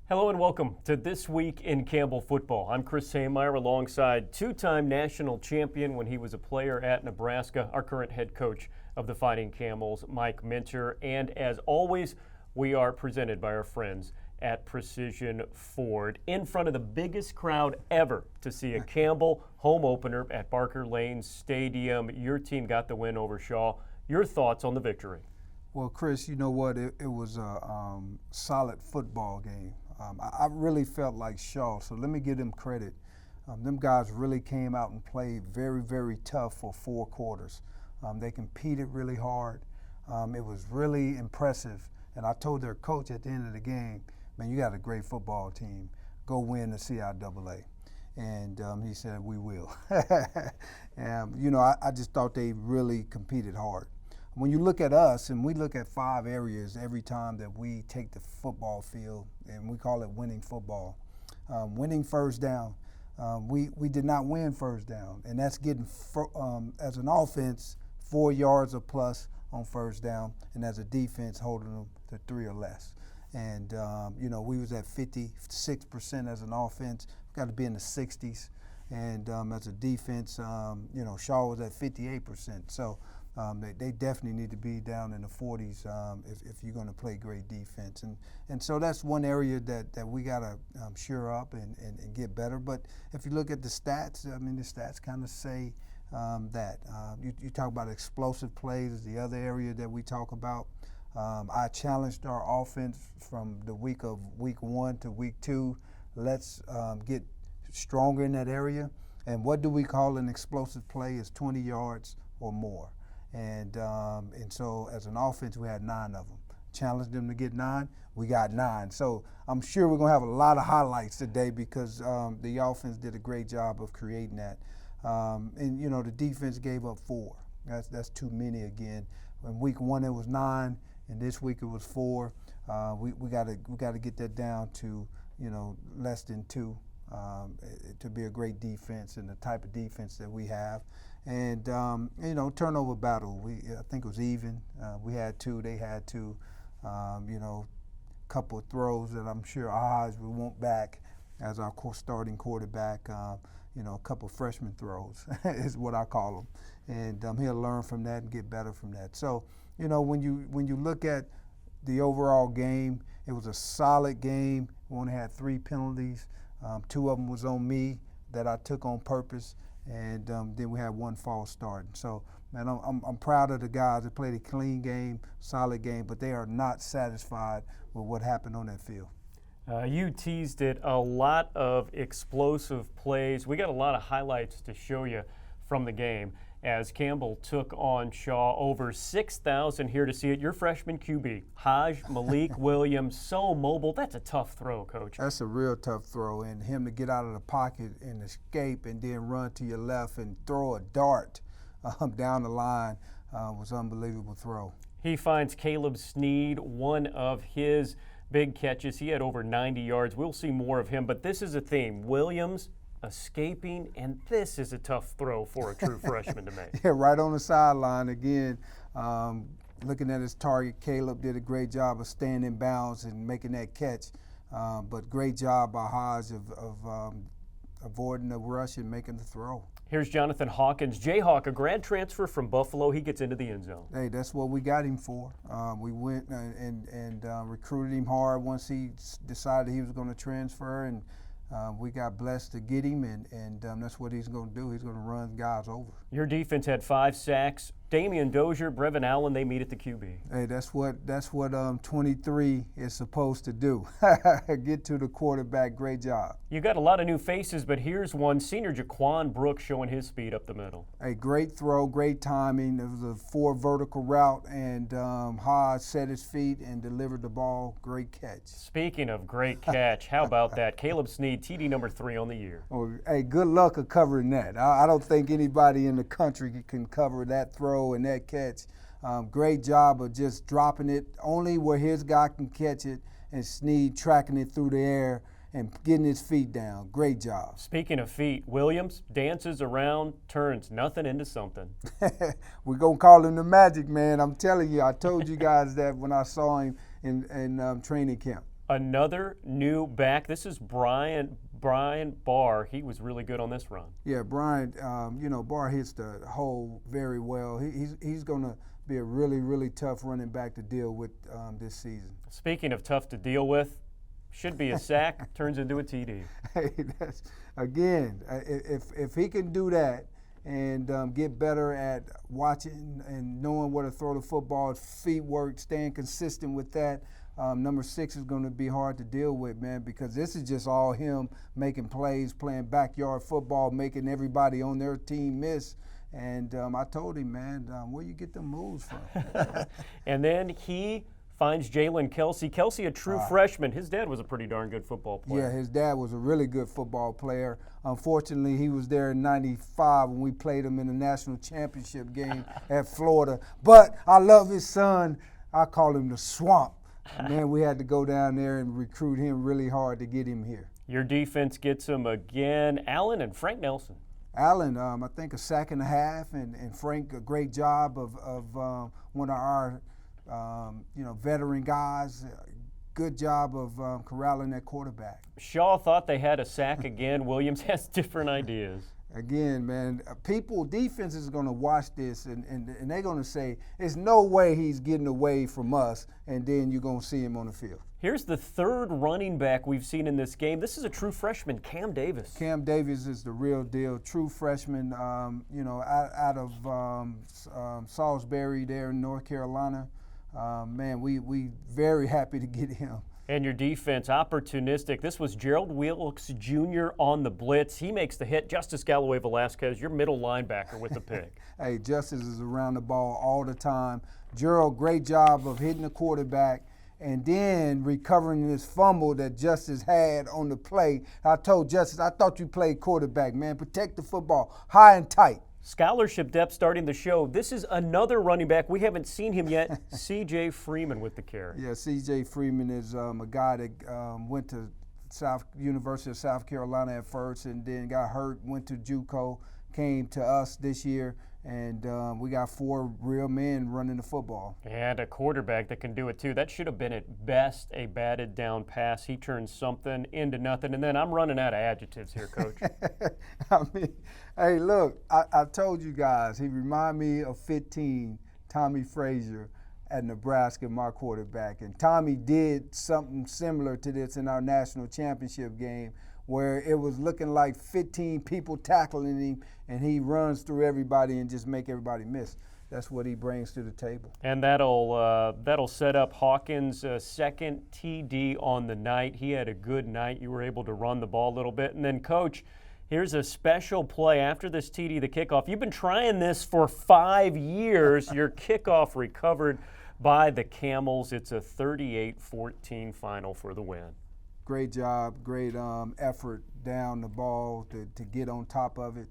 Hello and welcome to This Week in Campbell Football. I'm Chris Haymeyer alongside two-time national champion when he was a player at Nebraska, our current head coach of the Fighting Camels, Mike Minter. And as always, we are presented by our friends at Precision Ford in front of the biggest crowd ever to see a Campbell home opener at Barker Lane Stadium. Your team got the win over Shaw. Your thoughts on the victory? Well, Chris, you know what? It was a solid football game. I really felt like Shaw, so let me give them credit. Them guys really came out and played very, very tough for 4 quarters. They competed really hard. It was really impressive. And I told their coach at the end of the game, man, you got a great football team. Go win the CIAA. And he said, we will. And, you know, I just thought they really competed hard. When you look at us, and we look at 5 areas every time that we take the football field, and we call it winning football. Winning first down. We did not win first down, and that's getting, as an offense, 4 yards or plus on first down, and as a defense, holding them to 3 or less. And, you know, we was at 56% as an offense. We've got to be in the 60s. And as a defense, you know, Shaw was at 58%. So they definitely need to be down in the 40s if you're going to play great defense. And so that's one area that we got to shore up and get better. But if you look at the stats, I mean, the stats kind of say that. You talk about explosive plays is the other area that we talk about. I challenged our offense from the week 1 to week 2. Let's get stronger in that area. And what do we call an explosive play? Is 20 yards or more. And so as an offense, we had 9 of them. Challenged them to get 9, we got 9. So I'm sure we're going to have a lot of highlights today because the offense did a great job of creating that. And, you know, the defense gave up 4. That's too many again. In week 1, it was 9, and this week it was 4. We got to get that down to, you know, less than 2 to be a great defense and the type of defense that we have. And, you know, turnover battle, I think it was even. We had 2, they had 2. You know, a couple of throws that I'm sure Oz we want back as our starting quarterback. You know, a couple of freshman throws is what I call them. And he'll learn from that and get better from that. So, you know, when you look at the overall game, it was a solid game. We only had 3 penalties. 2 of them was on me that I took on purpose. And then we had 1 false start. So, man, I'm proud of the guys that played a clean game, solid game, but they are not satisfied with what happened on that field. You teased it, a lot of explosive plays. We got a lot of highlights to show you from the game as Campbell took on Shaw. Over 6,000 here to see it. Your freshman QB, Malik Williams, so mobile. That's a tough throw, Coach. That's a real tough throw, and him to get out of the pocket and escape and then run to your left and throw a dart down the line was an unbelievable throw. He finds Caleb Snead, one of his big catches. He had over 90 yards. We'll see more of him, but this is a theme. Williams escaping, and this is a tough throw for a true freshman to make. Yeah, right on the sideline again. Looking at his target, Caleb did a great job of staying in bounds and making that catch. But great job by Hodge of avoiding the rush and making the throw. Here's Jonathan Hawkins, Jayhawk, a grad transfer from Buffalo. He gets into the end zone. Hey, that's what we got him for. We went and recruited him hard once he decided he was going to transfer, and we got blessed to get him, and that's what he's going to do. He's going to run guys over. Your defense had 5 sacks. Damian Dozier, Brevin Allen, they meet at the QB. Hey, that's what 23 is supposed to do. Get to the quarterback. Great job. You got a lot of new faces, but here's one. Senior Jaquan Brooks showing his speed up the middle. A great throw, great timing. It was a 4 vertical route, and Hodge set his feet and delivered the ball. Great catch. Speaking of great catch, how about that? Caleb Snead, TD number 3 on the year. Oh, hey, good luck of covering that. I don't think anybody in the country can cover that throw and that catch. Great job of just dropping it only where his guy can catch it, and Snead tracking it through the air and getting his feet down. Great job. Speaking of feet, Williams dances around, turns nothing into something. We're going to call him the Magic Man. I'm telling you, I told you guys that when I saw him in training camp. Another new back. This is Brian Barr. He was really good on this run. Yeah, Brian, Barr hits the hole very well. He's going to be a really, really tough running back to deal with this season. Speaking of tough to deal with, should be a sack, turns into a TD. Hey, if he can do that and get better at watching and knowing where to throw the football, feet work, staying consistent with that, number 6 is going to be hard to deal with, man, because this is just all him making plays, playing backyard football, making everybody on their team miss. And I told him, man, where you get them moves from? And then he finds Jalen Kelsey. Kelsey, a true freshman. His dad was a pretty darn good football player. Yeah, his dad was a really good football player. Unfortunately, he was there in '95 when we played him in the national championship game at Florida. But I love his son. I call him the Swamp. Man, we had to go down there and recruit him really hard to get him here. Your defense gets him again. Allen and Frank Nelson. Allen, I think a sack and a half, and Frank, a great job of one of our veteran guys. Good job of corralling that quarterback. Shaw thought they had a sack again. Williams has different ideas. Again, man, defenses is going to watch this and they're going to say, there's no way he's getting away from us, and then you're going to see him on the field. Here's the third running back we've seen in this game. This is a true freshman, Cam Davis. Cam Davis is the real deal, true freshman, out of Salisbury there in North Carolina. Man, we very happy to get him. And your defense, opportunistic. This was Gerald Wilkes Jr. on the blitz. He makes the hit. Justice Galloway Velasquez, your middle linebacker, with the pick. Hey, Justice is around the ball all the time. Gerald, great job of hitting the quarterback and then recovering this fumble that Justice had on the play. I told Justice, I thought you played quarterback, man. Protect the football high and tight. Scholarship depth starting the show. This is another running back. We haven't seen him yet. C.J. Freeman with the carry. Yeah, C.J. Freeman is a guy that went to University of South Carolina at first and then got hurt, went to JUCO, came to us this year, and we got 4 real men running the football. And a quarterback that can do it too. That should have been at best a batted down pass. He turns something into nothing. And then I'm running out of adjectives here, Coach. I mean, hey, look, I told you guys, he reminded me of 15, Tommy Frazier at Nebraska, my quarterback. And Tommy did something similar to this in our national championship game, where it was looking like 15 people tackling him, and he runs through everybody and just make everybody miss. That's what he brings to the table. And that'll set up Hawkins' second TD on the night. He had a good night. You were able to run the ball a little bit. And then, Coach, here's a special play after this TD, the kickoff. You've been trying this for 5 years. Your kickoff recovered by the Camels. It's a 38-14 final for the win. Great job, great effort down the ball to get on top of it.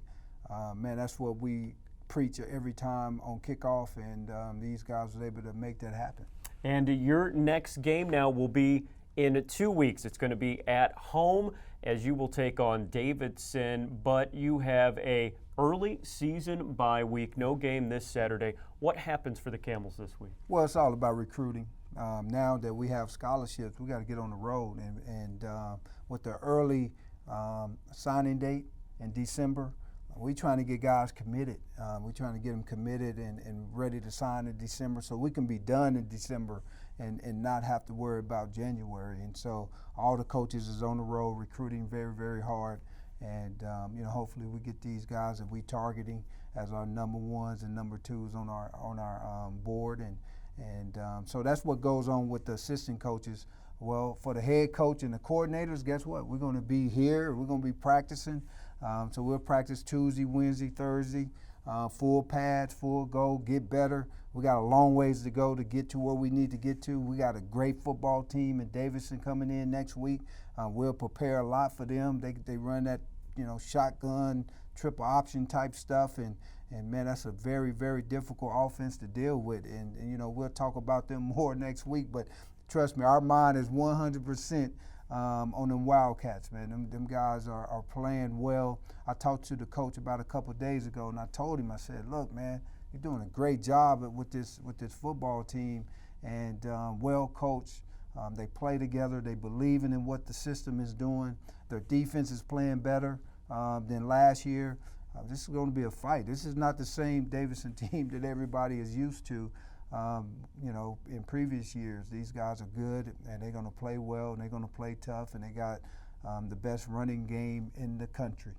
Man, that's what we preach every time on kickoff, and these guys were able to make that happen. And your next game now will be in 2 weeks. It's going to be at home as you will take on Davidson, but you have a early season bye week, no game this Saturday. What happens for the Camels this week? Well, it's all about recruiting. Now that we have scholarships, we got to get on the road, and with the early signing date in December, we're trying to get guys committed. We're trying to get them committed and ready to sign in December so we can be done in December and not have to worry about January. And so all the coaches is on the road recruiting very, very hard. And hopefully we get these guys that we targeting as our number 1s and number 2s on our board. And so that's what goes on with the assistant coaches. Well, for the head coach and the coordinators, guess what? We're going to be here. We're going to be practicing. So we'll practice Tuesday, Wednesday, Thursday, full pads, full go, get better. We got a long ways to go to get to where we need to get to. We got a great football team in Davidson coming in next week. We'll prepare a lot for them. They run that, shotgun, triple option type stuff, and man, that's a very, very difficult offense to deal with. And we'll talk about them more next week. But trust me, our mind is 100% on them Wildcats, man. Them guys are playing well. I talked to the coach about a couple of days ago, and I told him, I said, look, man, you're doing a great job with this football team, and well coached. They play together. They believe in what the system is doing. Their defense is playing better than last year. This is going to be a fight. This is not the same Davidson team that everybody is used to. In previous years, these guys are good, and they're going to play well, and they're going to play tough, and they got the best running game in the country.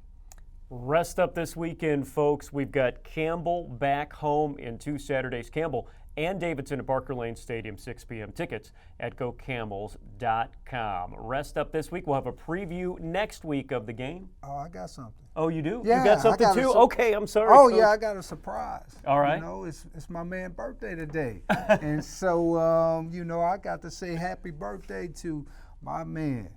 Rest up this weekend, folks. We've got Campbell back home in 2 Saturdays. Campbell and Davidson at Barker Lane Stadium, 6 p.m. Tickets at GoCamels.com. Rest up this week. We'll have a preview next week of the game. Oh, I got something. Oh, you do? Yeah, you got something too? Okay, I'm sorry. Oh, Coach. yeah, I got a surprise. All right. It's my man's birthday today. And so, I got to say happy birthday to my man.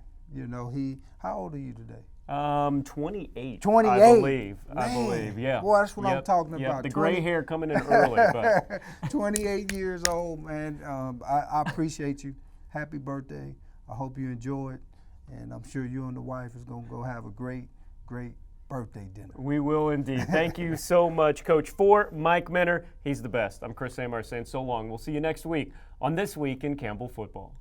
How old are you today? 28. 28. I believe. Man. Yeah. Boy, that's what I'm talking about. The gray hair coming in early. But 28 years old, man. I appreciate you. Happy birthday. I hope you enjoy it. And I'm sure you and the wife is going to go have a great, great birthday dinner. We will indeed. Thank you so much, Coach. For Mike Minter, he's the best. I'm Chris Samar saying so long. We'll see you next week on This Week in Campbell Football.